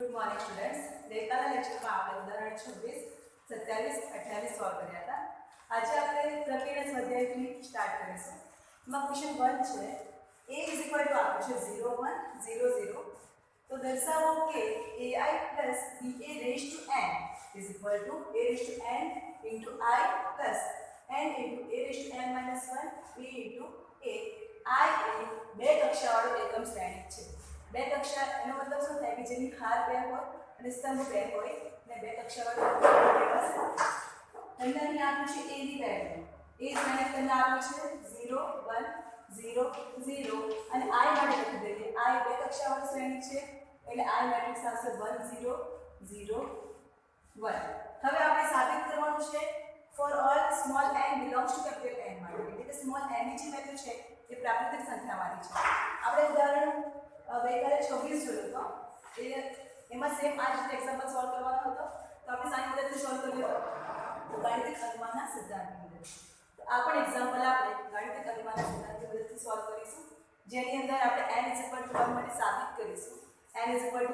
Good morning students. ગઈકાલે લેક્ચરમાં આપણે ઉદાહરણ 26, 27, 28 સોલ્વ કર્યા હતા। આજે આપણે પ્રક્રિયા સ્વાધ્યાયથી સ્ટાર્ટ કરીશું। એમાં ક્વેશ્ચન 1 છે a આપ્યું છે 0 1 0 0 તો દર્શાવો કે ai plus ba raised to n is equal to a raised to n into I plus n into a raised to n minus 1 b into a। I એ બે કક્ષાવાળો એકમ શ્રેણિક છે। બે કક્ષા એનો મતલબ શું થાય કે જેની હાર બે હોય અને સ્તંભ બે હોય ને બે કક્ષાવાળો કહેવાશે। તમને અહીં આપ્યું છે a ની વેલ્યુ, a શ્રેણિક તમને આપ્યું છે 0 1 0 0 અને I માટે લખી દઈએ। I બે કક્ષાવાળો શ્રેણિક છે એટલે I મેટ્રિક્સ આવશે 1 0 0 1। હવે આપણે સાબિત કરવાનું છે for all small n belongs to capital N માટે, એટલે કે સ્મોલ n ની જે વેલ્યુ છે એ પ્રાકૃતિક સંખ્યામાંથી છે। આપણે ઉદાહરણ ગઈકાલે 26 જોયો હતો, એમાં સેમ આ જ રીતે એક્ઝામ્પલ સોલ્વ કરવાનો હતો, તો આપણે સારી રીતે સોલ્વ કર્યો તો ગાણિતિક અનુમાનના સિદ્ધાંતની મદદથી। તો આ પણ એક્ઝામ્પલ આપણે ગાણિતિક અનુમાનના સિદ્ધાંતની મદદથી સોલ્વ કરીશું, જેની અંદર આપણે n 1 માટે સાબિત કરીશું, n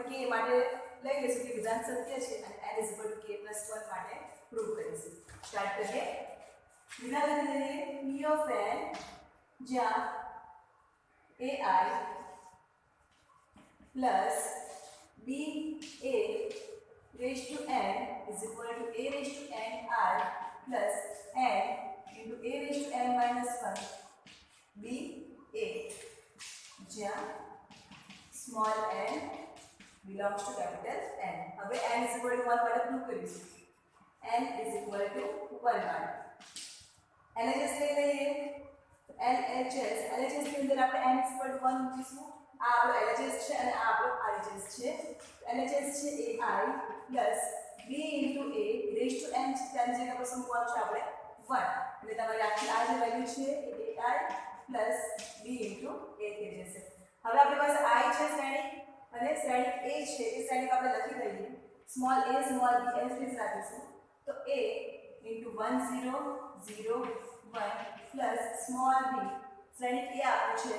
k માટે લઈ લઈશું કે વિધાન સત્ય છે અને n k + 1 માટે પ્રૂવ કરીશું। સ્ટાર્ટ કરીએ। વિધાન લખી દઈએ p of n જ્યાં ai plus ba raised to n is equal to a raised to n I plus n into a raised to n minus 1 ba, જ્યાં small n belongs to capital N। હવે n is equal to 1 માટે prove કરીશું, n is equal to 1 માટે LHS લઈ લઈએ। LHS ની અંદર આપણે n is equal to 1 મૂકીશું। આ આપણો LHS છે અને આ આપણો RHS છે। LHS છે ai plus b into a raised to n છે, તેની જગ્યા પર શું મૂકવાનું છે આપણે 1, એટલે તમારી આખી આ જે વેલ્યુ છે એ ai plus b into a થઈ જશે। હવે આપણી પાસે I છે શ્રેણિક અને શ્રેણિક a છે, એ શ્રેણિક આપણે લખી દઈએ સ્મોલ a સ્મોલ b એમ જ રાખીશું। તો a into 1 0 0 1 plus small b શ્રેણિક a આપ્યું છે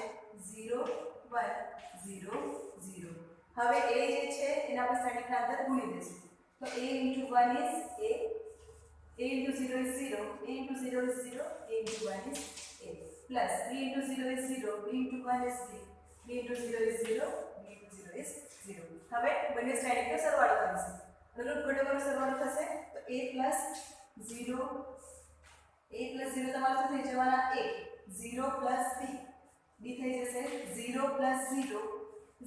0 1 0 0। હવે a જે છે એના આપણે શ્રેણિકના અંદર ગુણી દઈશું, તો a into 1 is a into 0 is 0, a into 0 is 0, a into 1 is a plus b into 0 is 0, b into 1 is b, b into 0 is 0, b into 0 is 0। હવે બંને શ્રેણિકનો સરવાળો કરીશું, રૂટ ઘટકોનો સરવાળો થશે તો a plus 0 તમારે શું થઈ જવાના a 0 plus b થઈ જશે 0 plus 0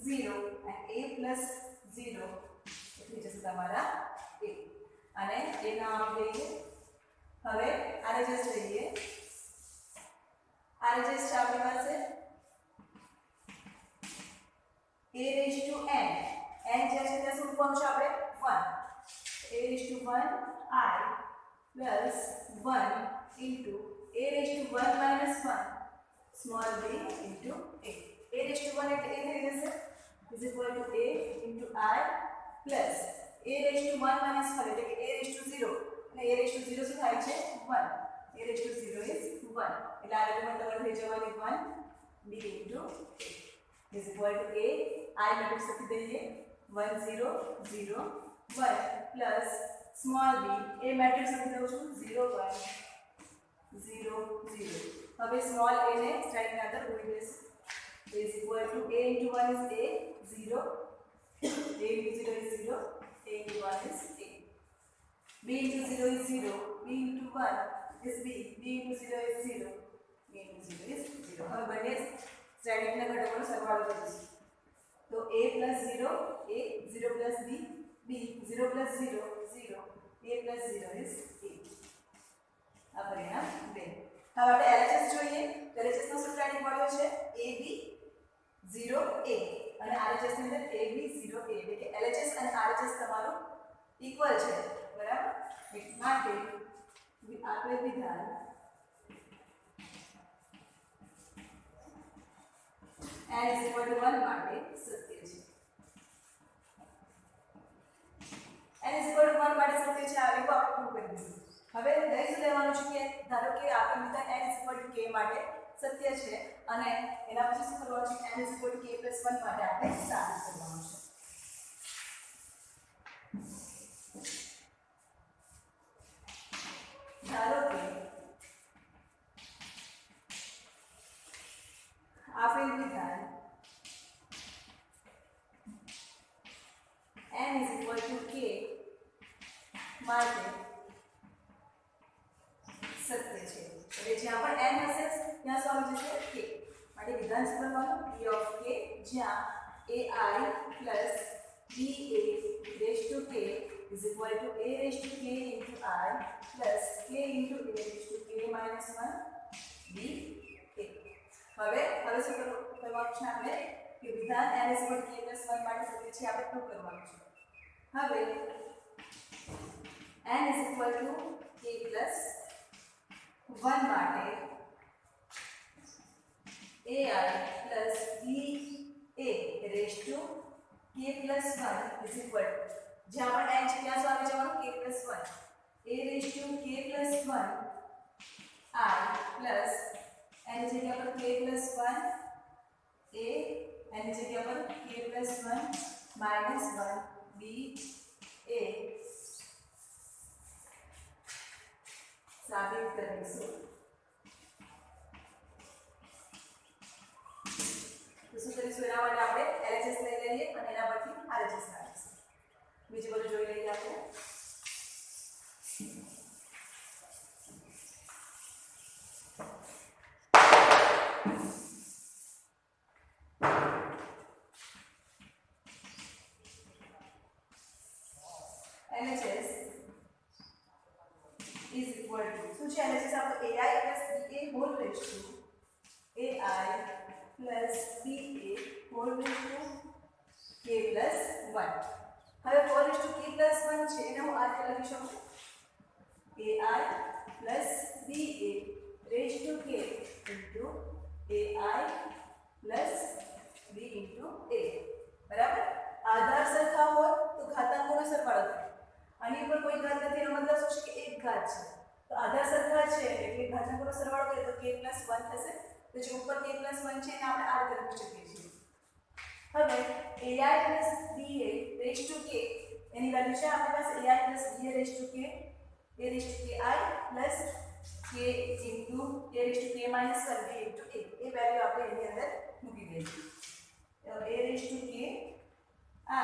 0 અને a plus 0 થઈ જશે તમારા a, અને a નામ આપી દઈએ। હવે RHS લઈએ। RHS છે આપણી પાસે a raised to n, n જે છે તે શું મૂકવાનું છે આપણે 1, a raised to 1 I plus 1 into a raised to 1 minus 1 small b into a raised to 1 એટલે a થઈ જશે is equal to a into I plus a raised to 1 minus 1 એટલે કે a raised to 0 અને a raised to 0 શું થાય છે 1, a raised to 0 is 1 એટલે આ વેલ્યુ તમારે થઈ જવાની 1 b into a is equal to a I matrix લખી દઈએ 1 0 0 1 plus small b a matrix લખી દઉં છું 0 1 0 0। હવે સ્મોલ a ને શ્રેણિકના અંદર ગુણી દઈશું, is equal to a into 1 is a 0, a into 0 is 0, a into 1 is a, b into 0 is 0, b into 1 is b, b into 0 is 0, b into 0 is 0। હવે બંને શ્રેણિકના ઘટકોનો સરવાળો કરીશું, તો a plus 0 a 0 plus b b 0 plus 0 0 a plus 0 is a। આ પરિણામ 2। હવે આપણે LHS જોઈએ, તો LHS નો શ્રેણિક મળ્યો છે ab 0 a અને RHS ની અંદર ab 0 a, એટલે કે LHS અને RHS તમારું ઇક્વલ છે, બરાબર? એટલે માટે આપેલ વિધાન n is equal to 1 માટે સત્ય છે। n is equal to 1 માટે સત્ય છે, આ એવું આપણે પ્રૂવ કરી દીધું। હવે લઈ શું લેવાનું છે કે ધારો કે આપેલ વિધાન n is equal to k માટે સત્ય છે અને એના પછી શું કરવાનું છે n is equal to k + 1 માટે આપણે સાબિત કરવાનું છે। n is equal to k માટે સત્ય છે એટલે જ્યાં પણ n હશે ત્યાં શું આવી જશે k માટે વિધાન શું બનવાનું p of k જ્યાં ai plus ba raised to k is equal to a raised to k into I plus k into a raised to k minus 1 b a હવે શું કરવાનું છે આપણે કે વિધાન n is equal to k plus 1 માટે સત્ય છે આપણે પ્રૂવ કરવાનું છે હવે n is equal to k plus 1 માટે ai plus ba raised to k plus 1 is equal to જ્યાં પણ n છે ત્યાં શું આવી જવાનું k plus 1 a raised to k plus 1 I plus n ની જગ્યા પર k plus 1 a n ની જગ્યા પર k plus 1 minus 1 b a સાબિત કરીશું તો શું કરીશું એના માટે આપણે LHS લઈ લઈએ અને એના પરથી RHS લાવીશું બીજી બધું જોઈ લઈએ આપણે LHS is equal to શું છે LHS આપણો ai plus ba whole raised to ai plus ba whole raised to k plus 1 હવે whole raised to k plus 1 છે એને હું આ રીતે લખી શકું ai plus ba raised to k into ai plus b into a બરાબર આધાર સરખા હોય તો ઘાતાંકોનો સરવાળો થાય આની ઉપર કોઈ ઘાત નથી એનો મતલબ શું છે કે એક ઘાત છે તો આધાર સરખા છે એટલે ઘાતાંકોનો સરવાળો કરીએ તો k plus 1 થશે તો જે ઉપર k plus 1 છે એને આપણે આ રીતે લખી શકીએ છીએ હવે ai plus ba raised to k any value છે આપણી પાસે ai plus ba raised to k a raised to ki plus k into a raised to k minus 1 b into a A value આપણે એની અંદર મૂકી દઈએ a raised to k I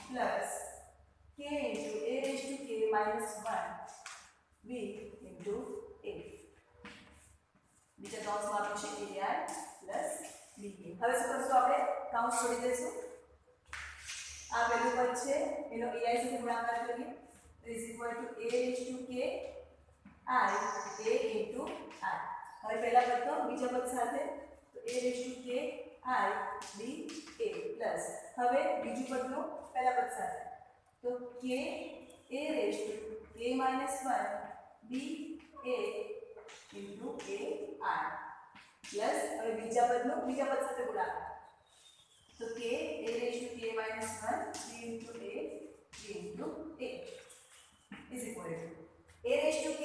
plus k into a raised to k minus 1 b into a બીજા કૌંસમાં આપ્યું છે ai plus b હવે શું કરશું આપણે કૌંસ છોડી દઈશું આ વેલ્યુ પદ છે એનો ai સાથે ગુણાકાર કરીએ is equal to a raised to k I a into I હવે પહેલા પદ તો બીજા પદ સાથે તો a raised to k I b a plus હવે બીજું પદનું પહેલા પદ સાથે તો k a raised to k minus 1 b a into a I plus હવે બીજા પદનું બીજા પદ સાથે ગુણાકાર તો k a raised to k minus 1 b into a b into a is equal to a raised to k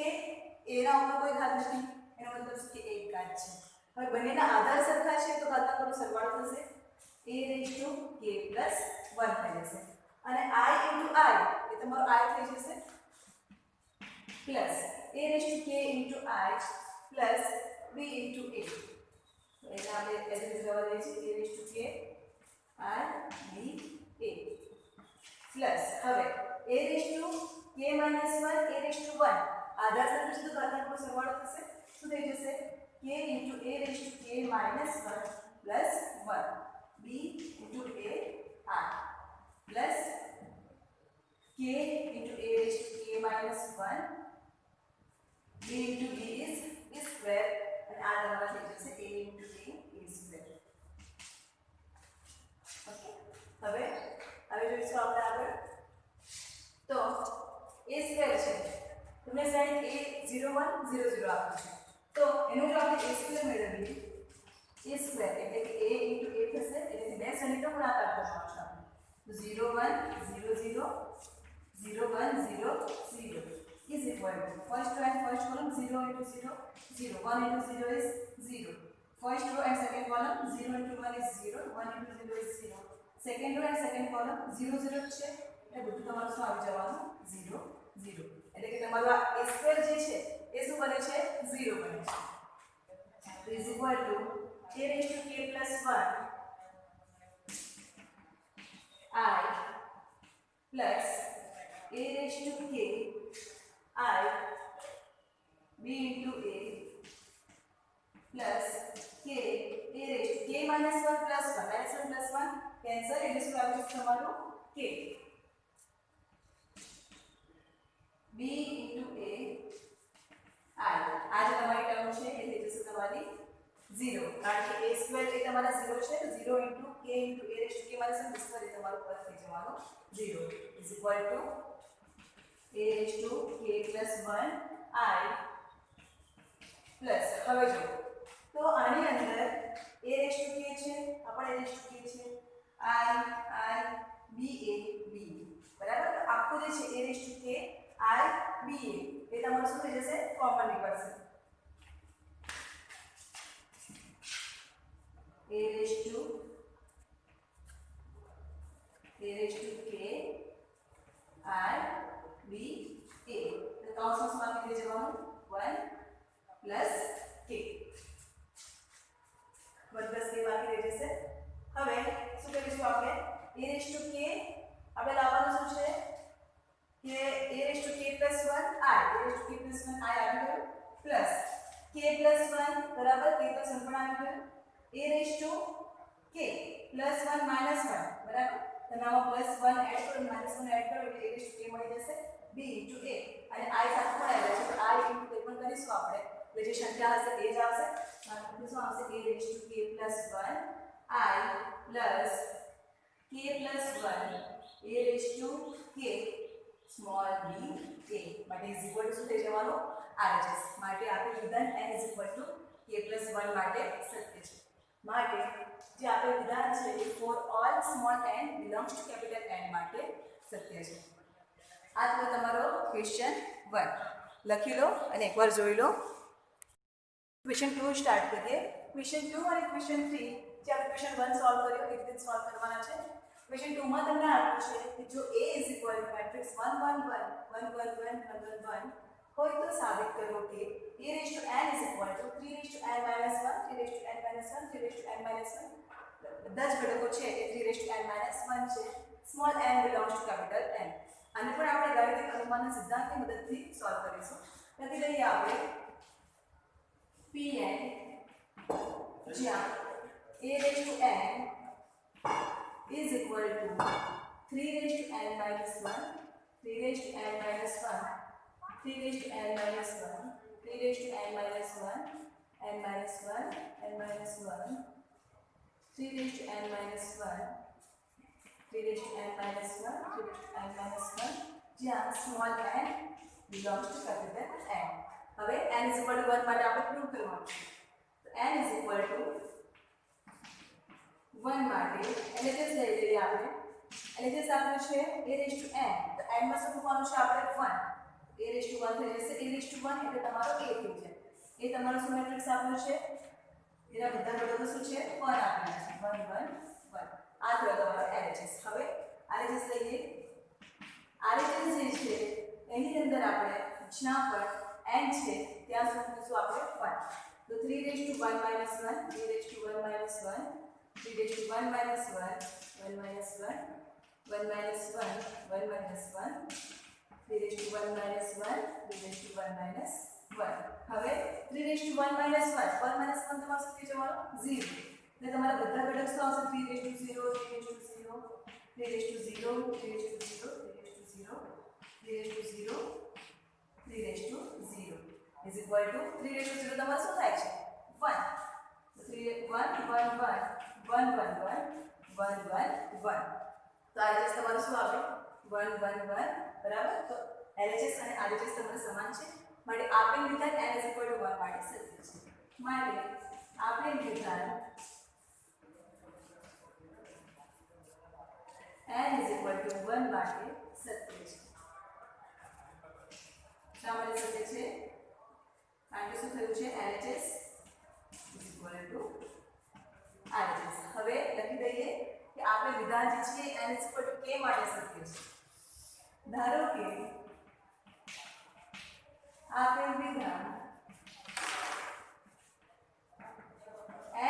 એના ઉપર કોઈ ઘાત નથી એનો મતલબ છે કે એક ઘાત છે હવે બંનેના આધાર સરખા છે તો ઘાતાંકોનો સરવાળો થશે a raised to k plus 1 થઈ જશે અને I into I એ તમારો I થઈ જશે plus a raised to k into I plus b into a તો એને આપણે એઝ ઇટ ઇઝ રહેવા દઈએ છીએ a raised to k I b a plus હવે a raised to k minus 1 a raised to 1 આધાર સરખા છે તો ઘાતાંકોનો સરવાળો થશે શું થઈ જશે k into a raised to k minus 1 plus 1 b into a I plus k into a raised to k minus 1 b into b is square and આ તમારા થઈ જશે a into a square okay હવે જોઈશું આપણે આગળ તો a square છે તમને સાઈડ a 0 1 0 0 આપ્યું છે તો એનું જો આપણે a square મેળવીએ a square એટલે કે a into a થશે એટલે બે શ્રેણીનો ગુણાકાર કરવાનો છે આપણે તો 0 1 0 0 0 1 0 0 is equal to first row and first column 0 into 0 0 1 into 0 is 0 first row and second column 0 into 1 is 0 1 into 0 is 0 second row and second column 0 0 છે એટલે બધું તમારું શું આવી જવાનું 0 0 એટલે કે તમારું આ a square જે છે એ શું બને છે 0 બને છે તો is equal to a raised to k plus 1 I plus a raised to k I b into a plus k a raised to k minus 1 plus 1 minus 1 plus 1 cancel it is value તમારું k b into a I આ જે તમારી term છે એ થઈ જશે તમારી 0 કારણ કે a સ્ક્વેર એ તમારા 0 છે તો 0 into k into a raised to k minus 1 square એ તમારું પર થઈ જવાનું 0 is equal to a raised to k plus 1 I plus હવે જો તો આની અંદર a raised to k છે આપણે a raised to k છે I b a b બરાબર તો આખું જે છે a raised to k I b a એ તમારું શું થઈ જશે કોમન નીકળશે a raised to k I b a તો કૌંસમાં નીકળી જવાનું 1 પ્લસ k 1 પ્લસ k બાકી રહી જશે હવે શું કરીશું આપણે a raised to k આપણે લાવવાનું શું છે કે a raised to k plus 1 I a raised to k plus 1 I આવી ગયું પ્લસ k plus 1 બરાબર k plus 1 પણ આવી ગયું a raised to k plus 1 minus 1 બરાબર તમે આમાં પ્લસ 1 એડ કરો માઈનસ 1 એડ કરો એટલે a raised to k મળી જશે b into a અને I સાથે પણ આવ્યા છે તો I into a પણ કરીશું આપણે એટલે જે સંખ્યા હશે એ જ આવશે એટલે શું આવશે a raised to k plus 1 I plus k plus 1 a raised to k small b a માટે is equal to શું થઈ જવાનું RHS માટે આપણે વિધાન n is equal to k plus 1 માટે સત્ય છે માટે જે આપણે વિધાન છે એ for all small n belongs to capital N માટે સત્ય છે આ તો તમારો ક્વેશ્ચન 1 લખી લો અને એકવાર જોઈ લો ક્વેશ્ચન 2 સ્ટાર્ટ કરીએ ક્વેશ્ચન 2 અને ક્વેશ્ચન 3 જે આપણે ક્વેશ્ચન 1 સોલ્વ કર્યો એ રીતે સોલ્વ કરવાના છે ક્વેશ્ચન 2 માં તમને આપ્યું છે કે જો a is equal to matrix 1 1 1 1 1 1 1 1 હોય તો સાબિત કરો કે a raised to n is equal to 3 raised to n minus 1 3 raised to n minus 1 3 raised to n minus 1 બધા જ ઘટકો છે એ 3 raised to n minus 1 છે small n belongs to capital N આને પણ આપણે ગાણિતિક અનુમાનના સિદ્ધાંતની મદદથી સોલ્વ કરીશું લખી લઈએ આપણે Pn જ્યાં a raised to n is equal to 3 raised to n minus 1 3 raised to n minus 1 3 raised to n minus 1 3 raised to n minus 1 n minus 1 n minus 1 3 raised to n minus 1 3 raised to n minus 1 3 raised to n minus 1 જ્યાં small n belongs to capital N હવે n is equal to 1 માટે આપણે prove કરવાનું છે તો n is equal to 1 માટે LHS લઈ લઈએ આપણે LHS આપ્યું છે a raised to n તો n માં શું મૂકવાનું છે આપણે 1 a raised to 1 થઈ જશે a raised to 1 એટલે તમારો a થઈ જાય એ તમારો શું મેટ્રિક્સ આપ્યો છે એના બધા ઘટકો શું છે 1 આપેલા છે 1 1 1 આ થયો તમારો LHS હવે RHS લઈએ RHS જે છે એની અંદર આપણે જ્યાં પણ n છે ત્યાં સુધી શું આપણે 1 તો 3 raised to 1 minus 1 3 raised to 1 minus 1 3 raised to 1 minus 1 1 minus 1 1 minus 1 1 minus 1 3 raised to 1 minus 1 3 raised to 1 minus 1 હવે 3 raised to 1 minus 1 1 minus 1 તમારું શું થઈ જવાનું 0 એટલે તમારા બધા ઘટક શું આવશે 3 raised to 0 3 raised to 0 3 raised to 0 3 raised to 0 3 raised to 0 3 raised to 0 3 raised to 0 is equal to 3 raised to 0 તમારું શું થાય છે 1 3 1 1 1 1 1 1 1 1 1 તો RHS તમારું શું આવે 1 1 1 બરાબર તો LHS અને RHS તમારે સમાન છે માટે આપેલ વિધાન n is equal to 1 માટે સત્ય છે માટે આપેલ વિધાન n is equal to 1 માટે સત્ય છે શા માટે સત્ય છે કારણ કે શું થયું છે LHS is equal to RHS હવે લખી દઈએ કે આપણે વિધાન જે છે n is equal to k માટે સત્ય છે ધારો કે આપેલ વિધાન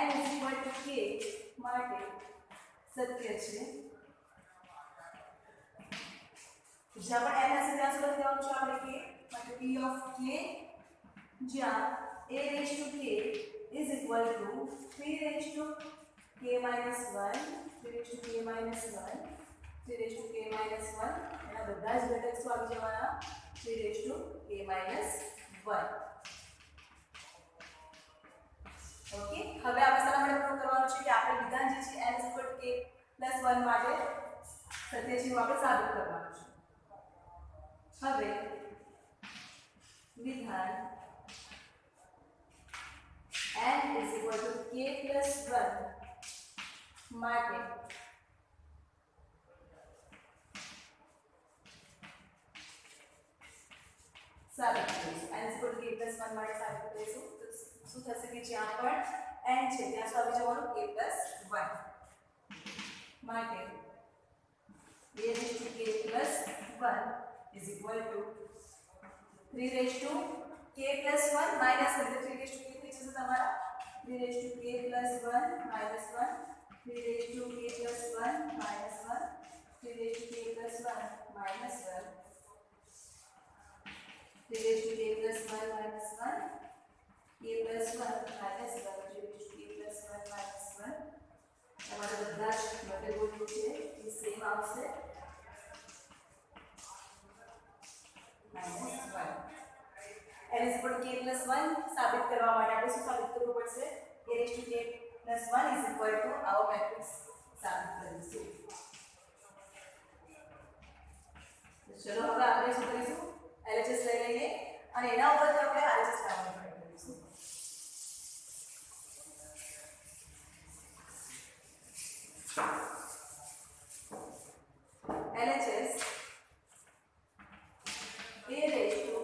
n is equal to k માટે સત્ય છે જ્યાં પણ n હશે ત્યાં સુધી લેવાનું છે આપણે k માટે p of k જ્યાં a raised to k is equal to 3 raised to k minus 1 3 raised to k minus 1 3 raised to k minus 1 એના બધા જ ઘટક શું આવી જવાના 3 raised to k minus 1 okay હવે આપણે શાના માટે પ્રૂવ કરવાનું છે કે આપણે વિધાન જે છે n k + 1 માટે સત્ય છે આપણે સાબિત કરવાનું છે હવે વિધાન n = k + 1 માટે સાબિત કરીશું n = k + 1 માટે સાબિત કરીશું તો શું થશે કે જ્યાં પણ n છે ત્યાં શું આવી જવાનું k + 1 માટે a raised to k + 1 is equal to 3 raised to k + 1 minus 3 raised to k થઈ જશે તમારા 3 raised to k + 1 minus 1 3 raised to k + 1 minus 1 3 raised to k + 1 minus 1 3 raised to k + 1 minus 1 k + 1 minus 1 3 raised to k + 1 minus 1 તમારા બધા જ મધ્યગોળીઓ છે એ same આવશે -1 n = k + 1 સાબિત કરવા માટે આપણે શું સાબિત કરવું પડશે a raised to k + 1 is equal to આવો મેટ્રિક્સ સાબિત કરીશું તો ચલો હવે આપણે શું કરીશું LHS લઈ લઈએ અને એના ઉપરથી આપણે RHS લાવવાનું ટ્રાય કરીશું LHS a raised to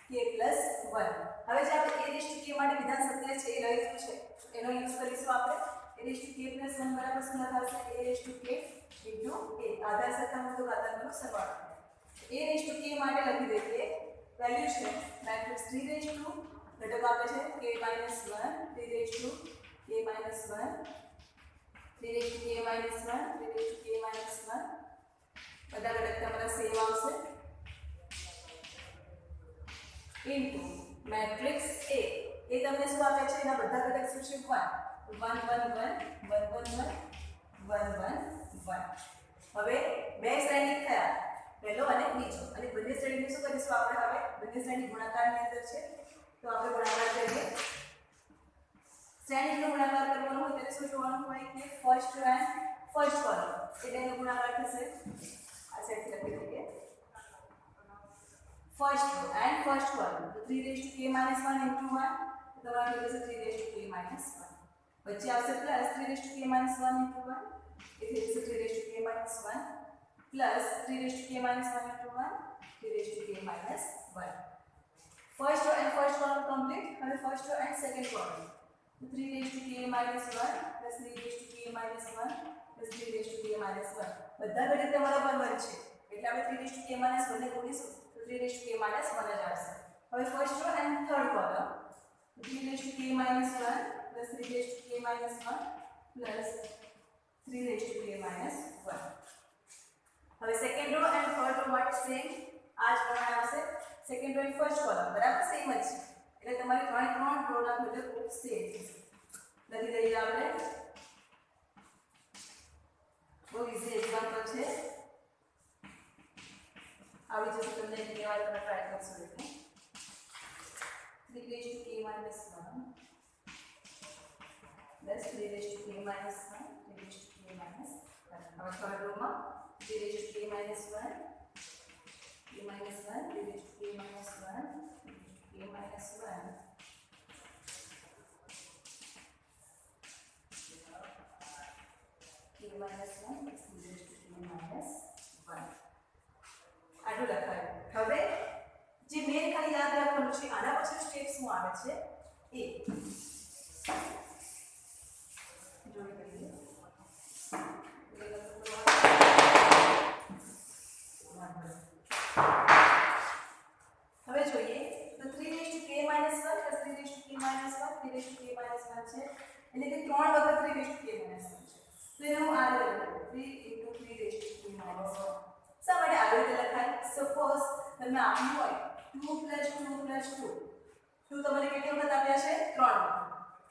k + 1 હવે જે આપણે a raised to k માટે વિધાન સત્ય છે એ લખ્યું છે એનો યુઝ કરીશું આપણે a raised to k + 1 બરાબર શું લખાશે a raised to k * a આધાર સરખામણી તો આધારનો સરવાળો a raised to k માટે લખી દઈએ વેલ્યુ છે મેટ્રિક્સ 3 raised to ઘટક આપે છે k - 1 3 raised to k - 1 3 raised to k - 1 3 raised to k - 1 બધા ઘટક તમારા સેમ આવશે ઇન્ટુ મેટ્રિક્સ A એ તમને શું આપે છે એના બધા ઘટક શું છે 1 1 1 1 1 1 1 1 હવે બે શ્રેણી થયા પહેલો અને બીજો અને બંને શ્રેણીને શું કરીશું આપણે હવે બંને શ્રેણી ગુણાકારની અંદર છે તો આપણે ગુણાકાર કરીએ શ્રેણીનો ગુણાકાર કરવાનો હોય ત્યારે શું જોવાનું હોય કે ફર્સ્ટ એન્ડ ફર્સ્ટ કોલમ એટલે એનો ગુણાકાર થશે આ સેટ લખી દઈએ first row and first column तो 3 raised to k minus 1 into 1 तो हमारा हो जाएगा 3 raised to k minus 1 बच्चे आपसे plus 3 raised to k minus 1 into 1 ये फिर से 3 raised to k minus 1 plus 3 raised to k minus 1 into 1 3 raised to k minus 1 first row and first column complete और first row and second column तो 3 raised to k minus 1 plus 3 raised to k minus 1 plus 3 raised to k minus 1 બધા ઘટક તમારા બરાબર છે એટલે આપણે 3 raised to k minus 1 ને ગુણીશું 3 raised to k minus 1 જ આવશે હવે first row and third column 3 raised to k minus 1 plus 3 raised to k minus 1 plus 3 raised to k minus 1 હવે second row and third row માટે same આ જ પ્રમાણે આવશે second row and first column બરાબર સેમ જ છે એટલે તમારી ત્રણ રોના ઘટકો સેમ લખી દઈએ આપણે બહુ ઈઝી એક્ઝામ્પલ છે આવી જશે તમને કહેવાય તમે ટ્રાય કરશો એટલે 3 raised to k minus 1 plus 3 raised to k minus 1 3 raised to k minus 1 હવે third રોમાં 3 raised to k minus 1 k minus 1 3 raised to k minus 1 k minus 1 k minus 1 3 raised to k minus 1 આટલું લખાયું હવે જે main ખાલી યાદ રાખવાનું છે આના પછી સ્ટેપ શું આવે છે એ જોઈ લઈએ હવે જોઈએ તો 3 raised to k minus 1 plus 3 raised to k minus 1 3 raised to k minus 1 છે એટલે કે 3 વખત 3 raised to k minus 1 છે તો એને હું આ રીતે લખું 3 into 3 raised to k minus 1 શા માટે આવી રીતે લખાય તમને આપ્યું હોય 2 + 2 + 2 2 તમારે કેટલી વખત આપ્યા છે 3 વખત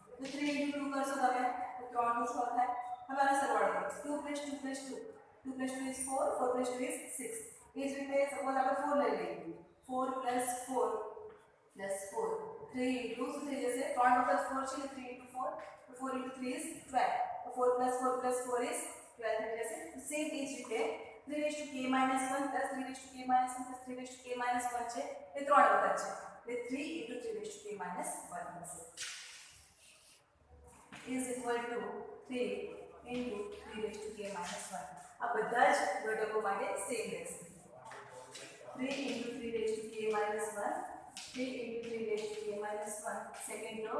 તો 3 × 2 કરશો તમે તો 3 નું 6 થાય હવે આનો સરવાળો કરો 2 + 2 + 2 2 + 2 is 4 4 + 2 is 6 એ જ રીતે સપોઝ આપણે 4 લઈ લઈએ 4 + 4 + 4 3 × શું થઈ જશે 3 વખત 4 છે 3 × 4 તો 4 × 3 is 12 તો 4 + 4 + 4 is 12 થઈ જશે સેમ એ જ રીતે 3k - 1 + 3k - 1 + 3k - 1 છે એ 3 વખત છે એટલે 3 × 3k - 1 હશે is equal to 3 × 3k - 1 આ બધા જ ઘટકો માટે સેમ રહેશે 3 × 3k - 1 3 × 3k - 1 second row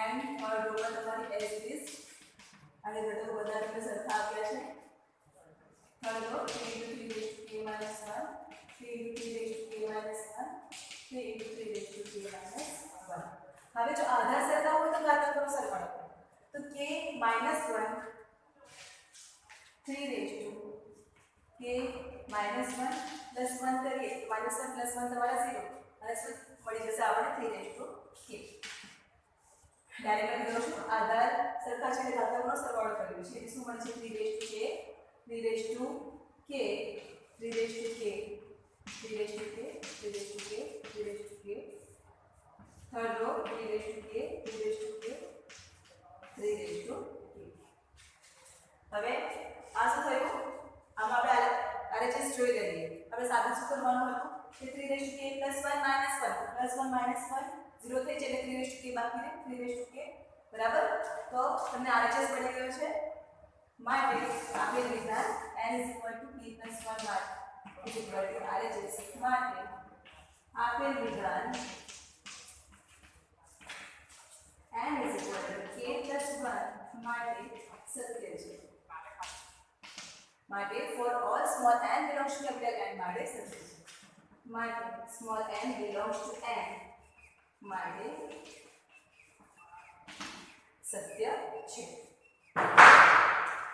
and third row પર તમારી એઝ ઇટ ઇઝ અને ઘટકો બધા તમને સરખા આપ્યા છે third row 3 × 3k - 1 3 × 3k - 1 3 × 3k - 1 હવે જો આધા સરખા હોય તો ઘાતાંક નો સરવાળો તો k - 1 3 રેસ્ટ ટુ k - 1 + 1 કરીએ -1 + 1 તમારા 0 અને શું મળી જશે આપણે 3 રેસ્ટ ટુ k ડાયરેક્ટ લખી દઉં છું આધાર સરખા છે એટલે ઘાતાંકનો સરવાળો કર્યો છે એટલે શું મળે છે 3 raised to k 3 raised to k 3 raised to k 3 raised to k 3 raised to k 3 raised to k third row 3 raised to k 3 raised to k 3 raised to k હવે આ શું થયું આમાં આપણે RHS જોઈ લઈએ આપણે સાદું શું કરવાનું હતું કે 3k + 1 - 1 +1 - 1 0 થઈ જાય એટલે 3k બાકી રહે 3k બરાબર તો તમને RHS મળી ગયો છે માટે આપેલ વિધાન n = p + 1 માટે RHS માટે આપેલ વિધાન n = k + 1 માટે સત્ય છે માટે for all small n belongs to capital N માટે સત્ય છે માટે small n belongs to n માટે સત્ય છે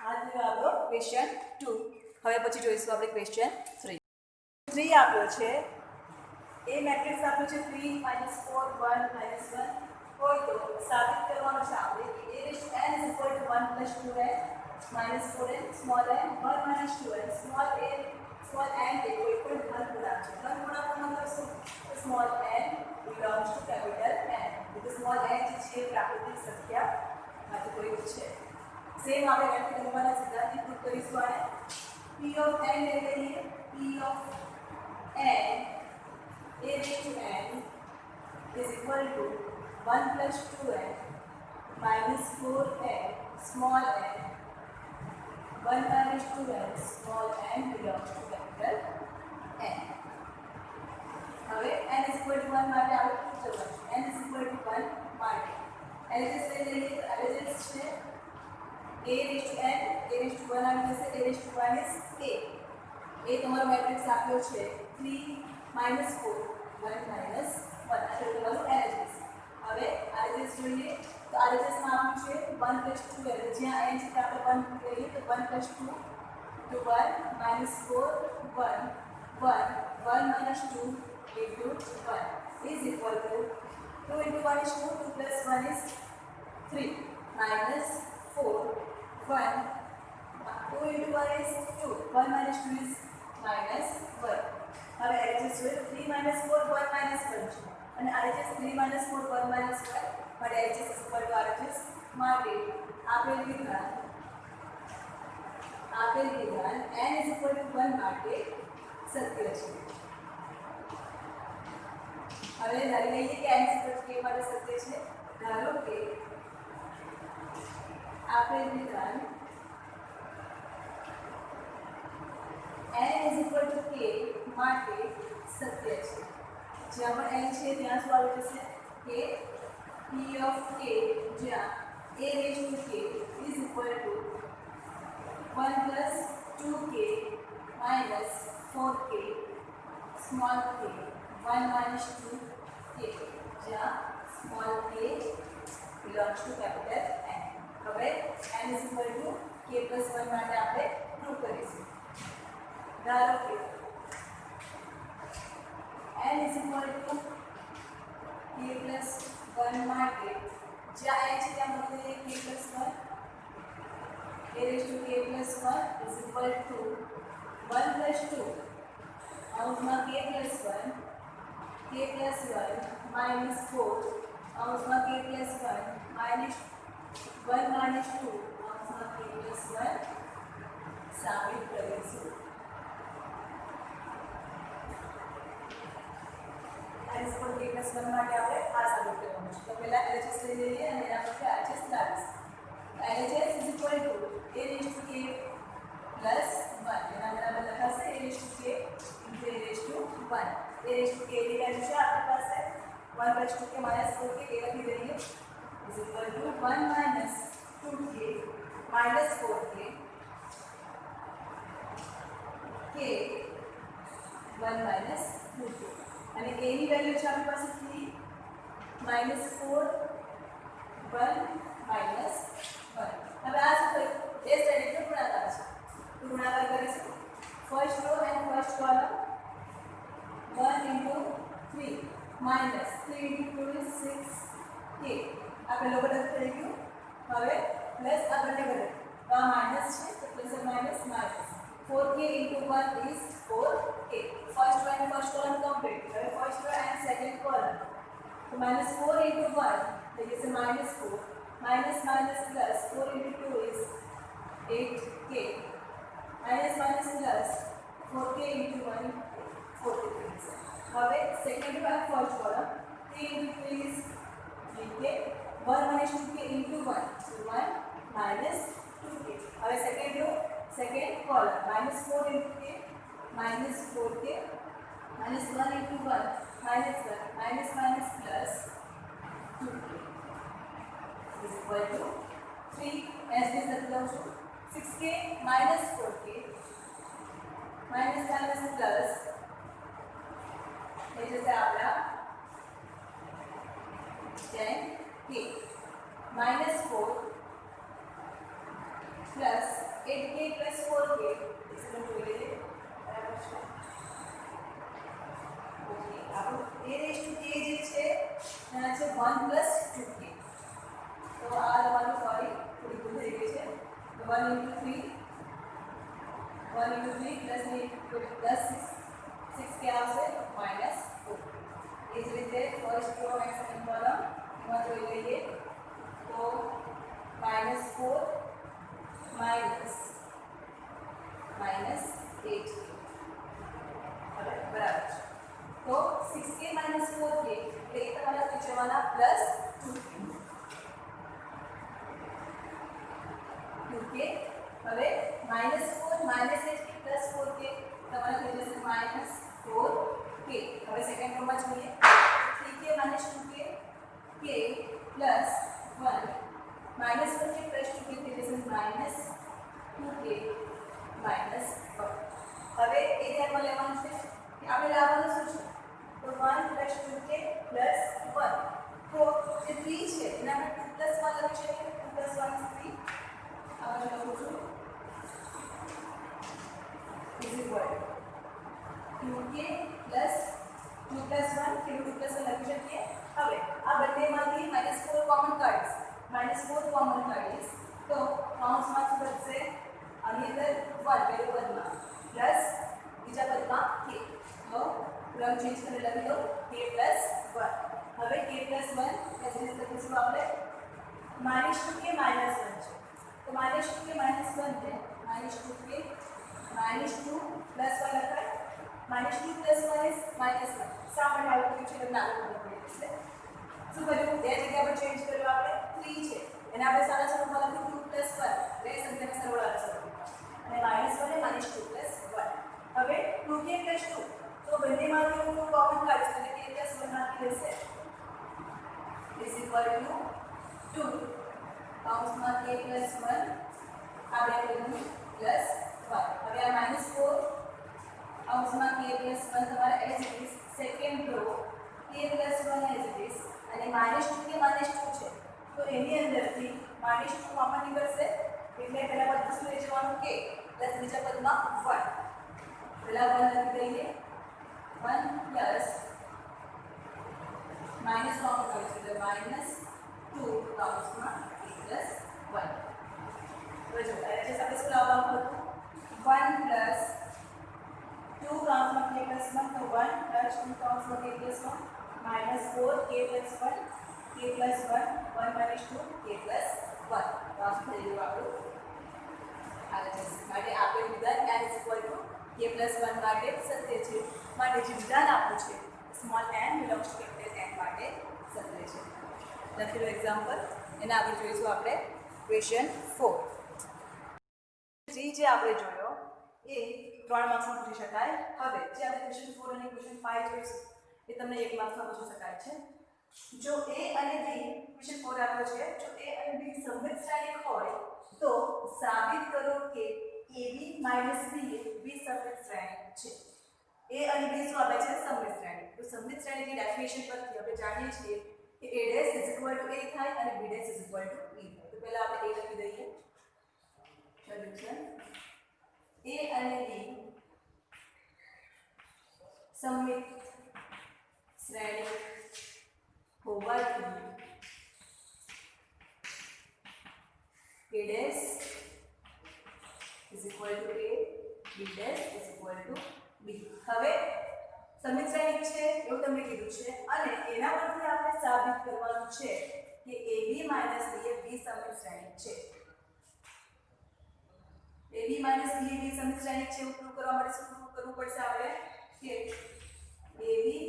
આ થયો આપણો ક્વેશ્ચન 2 હવે પછી જોઈશું આપણે ક્વેશ્ચન 3 3 આપ્યો છે એ મેટ્રિક્સ આપ્યો છે 3 - 4 1 - 1 હોય તો સાબિત કરવાનું છે આપણે કે a n = 1 + 2n -4n small n 1 - 2n small n એ કોઈ પણ ધન પૂર્ણાંક છે ધન પૂર્ણાંકનો મતલબ શું તો small n belongs to capital N એટલે small n જે છે પ્રાકૃતિક સંખ્યામાંથી કોઈ છે સેમ આપણે ગણતરી કરવાના સિદ્ધાંતથી પ્રૂવ કરીશું આને p of n લઈ લઈએ p of n a raised to n is equal to 1 + 2n - 4n small n 1 - 2n small n belongs to capital N હવે n = 1 માટે આપણે શું કરવાનું n = 1 માટે LHS લઈ લઈએ તો LHS છે a raised to n a raised to 1 આવી જશે a raised to 1 is a એ તમારો મેટ્રિક્સ આપ્યો છે 3 - 4 1 - 1 આ તો તમારું LHS હવે RHS જોઈએ તો RHS માં આપ્યું છે 1 + 2 એટલે જ્યાં n છે આપણે 1 લઈએ તો 1 + 2 તો 1 - 4 1 1 1 - 2 × 1 is equal to 2 × 1 is 2 2 + 1 is 3 - 4 1 2 × 1 is 2 1 - 2 is -1 હવે LHS જોઈએ તો 3 - 4 1 - 1 છે અને RHS 3 - 4 1 - 1 માટે LHS = RHS માટે આપેલ વિધાન n = 1 માટે સત્ય છે હવે ધારી લઈએ કે n = k માટે સત્ય છે ધારો કે આપેલ વિધાન n = k માટે સત્ય છે જ્યાં પણ n છે ત્યાં શું આવી જશે કે p of k જ્યાં a raised to k is equal to 1 + 2k - 4k small k 1 - 2k જ્યાં small k belongs to capital N હવે n = k + 1 માટે આપણે પ્રૂવ કરીશું ધારો કે n is equal to k plus 1 માટે જ્યાં n છે ત્યાં મૂકી દઈએ k plus 1 a raised to k plus 1 is equal to 1 plus 2 अंशમાં k plus 1 minus 4 अंशમાં k plus 1 minus 1 minus 2 अंशમાં k plus 1 સાબિત કરીશું. n is equal to k plus 1 માટે આપણે આ સાબિત કરવાનું છે. તો પહેલા LHS લઈ લઈએ અને એના પછી RHS લાવીશું. LHS is equal to a raised to k plus 1 એના બરાબર લખાશે a raised to k into a raised to 1. a raised to k ની વેલ્યુ છે આપણી પાસે 1 plus 2k minus 4k એ લખી દઈએ is equal to 1 minus 2k minus 4k k 1 minus 2k અને a ની વેલ્યુ છે આપણી પાસે 3 minus 4 1 minus 1. હવે આ શું થયું? એ સાઈડ પર ગુણાકાર છે. તો ગુણાકાર કરીશું. First row and first column 1 into 3 minus 3 into 2 is 6k. આ પેલો ઘટક થઈ ગયું. હવે પ્લસ આ બંને ઘટક. તો આ માઇનસ છે તો plus minus minus 4k into 1 is 4k. First row and first column complete. હવે first row and second column તો minus 4 into 1 થઈ જશે minus 4 minus minus plus 4 into 2 is 8k minus minus plus 4k into 1 4k. હવે second row and first column 3 into 3 is 3k 1 minus 2k into 1 so 1 minus 2k. હવે second row second column minus 4 into k minus 4k minus 1 into 1 minus 1 minus minus plus 2k is equal to 3 as this લખી 6k minus 4k minus minus plus ये जैसे आपका 10k minus 4 plus 8k plus 4k इसमें जोड़ लीजिए बराबर है. Okay अब a raised to k જે છે એના છે 1 plus 2k. તો આ તમારું સોરી થોડી ભૂલ થઈ ગઈ છે. તો 1 into 3 plus 6k આવશે minus 4. એ જ રીતે first row and second column એમાં જોઈ લઈએ તો minus 4 minus 8 હવે બરાબર છે. તો 6k minus 4k એટલે એ તમારા પૂછવાના પ્લસ 2k. હવે minus 4 minus 8k plus 4k તમારા થઈ જશે minus 4k. હવે સેકન્ડ રોમાં જોઈએ 3k minus 2k k plus 1 minus 4k plus 2k થઈ જશે minus 2k minus 1. હવે એ ધ્યાનમાં લેવાનું છે કે આપણે લાવવાનું શું છે તો 1 plus 2k plus 1. તો જે 3 છે એના આપણે 2 plus 1 લખી શકીએ. 2 plus 1 is 3. આમાં લખું છું is equal to 2k plus 2 plus 1 કે 2 plus 1 લખી શકીએ. હવે આ બંનેમાંથી -4 કોમન કાઢીશ. -4 કોમન કાઢીશ તો કૌંસમાં શું બચશે આની અંદર 1 પહેલું પદમાં પ્લસ બીજા પદમાં k. તો રંગ ચેન્જ કરી લખી દો k plus 1. હવે k plus 1 એ જ રીતે લખીશું આપણે -2k minus 1 છે. તો -2k minus 1 છે -2k minus 2 plus 1 લખાય. -2 plus 1 is -1. શા માટે આવું થયું છે તમને આગળ ખબર પડી જશે. શું કર્યું બે જગ્યા પર ચેન્જ કર્યું આપણે 3 છે એને આપણે સારા સ્વરૂપમાં લખ્યું 2 plus 1 બે સંખ્યાના સરવાળા સ્વરૂપમાં અને -1 એ -2 plus 1. હવે 2k plus 2 તો બંનેમાંથી હું કોમન કાઢીશ એટલે k plus 1 માંથી રહેશે is equal to 2 કૌંસમાં k plus 1 આ બે પદનું plus 1. હવે આ -4 કૌંસમાં k plus 1 તમારા as it is. Second row k plus 1 as it is અને -2k -2 છે તો એની અંદરથી -2 કોમન નીકળશે એટલે પહેલા પદ શું લઈ જવાનું k પ્લસ બીજા પદમાં 1. પહેલા 1 લખી દઈએ 1 plus માઇનસ કોમન કરીશું એટલે -2 કૌંસમાં a + 1. હવે જો LHS આપણે શું લાવવાનું હતું 1 + 2 કૌંસમાં k + 1 તો 1 + 2 કૌંસમાં k + 1 -4 k + 1 k + 1 1 - 2 k + 1 તો આ શું થઈ ગયું આપણું LHS માટે આપેલ વિધાન n = k + 1 માટે સત્ય છે માટે જે વિધાન આપ્યું છે small n belongs to capital N માટે સત્ય છે. લખેલું એક્ઝામ્પલ એના આગળ જોઈશું આપણે ક્વેશ્ચન 4 જે આપણે જોયો એ 3 માર્ક્સમાં પૂછી શકાય. હવે જે આપણે ક્વેશ્ચન 4 અને ક્વેશ્ચન 5 જોઈશું એ તમને 1 માર્ક્સમાં પૂછી શકાય છે. જો a અને b ક્વેશ્ચન 4 આપ્યો છે જો a અને b સમમિત શ્રેણિક હોય તો સાબિત કરો કે ab - ba વિસમિત શ્રેણિક છે. a અને b શું આપે છે સમમિત શ્રેણિક. તો સમમિત શ્રેણિકની ડેફિનેશન પરથી આપણે જાણીએ છીએ કે a' = a થાય અને b' = b થાય. તો પહેલા આપણે a લખી દઈએ. સોલ્યુશન a અને b સમમિત શ્રેણિક હોવાથી a' = a, b' = b. હવે સમમિત શ્રેણિક છે એવું તમને કીધું છે અને એના પરથી આપણે સાબિત કરવાનું છે કે ab - ba વિસમિત શ્રેણિક છે. ab - ba વિસમિત શ્રેણિક છે એવું પ્રૂવ કરવા માટે શું પ્રૂવ કરવું પડશે આપણે કે ab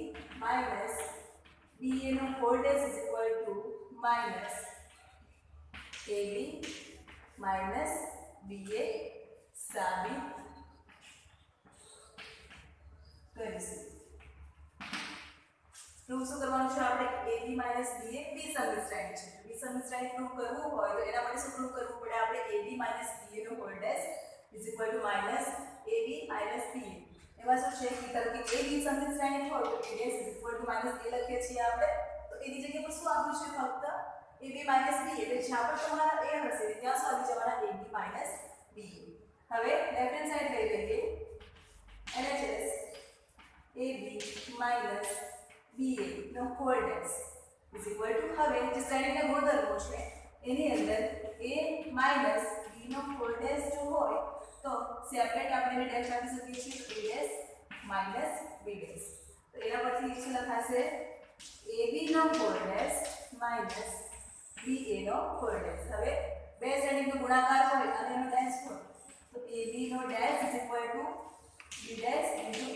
- ba નો હોલ ડેશ = ab - ba સાબિત કરીશું. પ્રૂવ શું કરવાનું છે આપણે ab - ba વિસમિત શ્રેણિક છે. વિસમિત શ્રેણિક પ્રૂવ કરવું હોય તો એના માટે શું પ્રૂવ કરવું પડે આપણે ab - ba નો હોલ ડેશ = ab - ba. એમાં શું છે કે ધારો કે a વિસમિત શ્રેણિક હોય તો a' = -a લખીએ છીએ આપણે. તો એની જગ્યા પર શું આપ્યું છે ફક્ત ab - b એટલે જ્યાં પણ તમારા a હશે ત્યાં શું આવી જવાના ab - ba. હવે લેફ્ટ હેન્ડ સાઈડ લઈ લઈએ. LHS ab - ba નો હોલ ડેશ = હવે જે શ્રેણિકના ગુણધર્મો છે એની અંદર a - b નો હોલ ડેશ જો હોય તો સેપરેટ આપણે એને ડેશ આપી શકીએ છીએ a' - b'. તો એના પરથી શું લખાશે ab નો હોલ ડેશ - ba નો હોલ ડેશ. હવે બે શ્રેણિકનો ગુણાકાર હોય અને એનો ડેશ હોય તો ab no dash = b'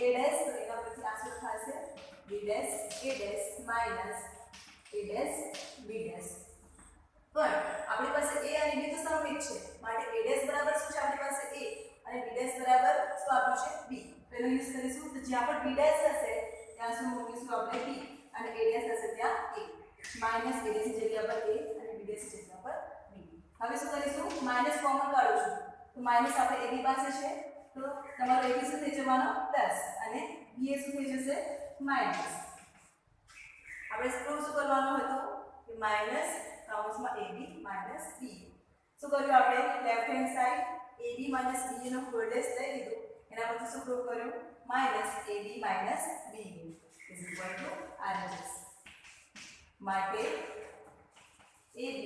* a'. તો એના પરથી આ શું થશે b' a' - a', b'. પણ આપણી પાસે a અને b તો સમમિત છે માટે a' બરાબર શું છે આપણી પાસે a અને b' બરાબર શું આપ્યું છે b. તો એનો યુઝ કરીશું તો જ્યાં પણ b' હશે ત્યાં શું મૂકીશું આપણે b અને a' હશે ત્યાં a. માઈનસ a ની જગ્યા પર a અને b' ની જગ્યા પર b. હવે શું કરીશું માઈનસ કોમન કાઢું છું તો માઈનસ આપણે ab પાસે છે તો તમારો ab શું થઈ જવાનો પ્લસ અને ba શું થઈ જશે માઈનસ. આપણે પ્રૂવ શું કરવાનું હતું કે માઈનસ કૌંસમાં ab માઈનસ b. શું કર્યું આપણે left hand side ab minus b નો હોલ ડેશ લઈ લીધું. એના પરથી શું પ્રૂવ કર્યું minus ab minus b = RHS. માટે ab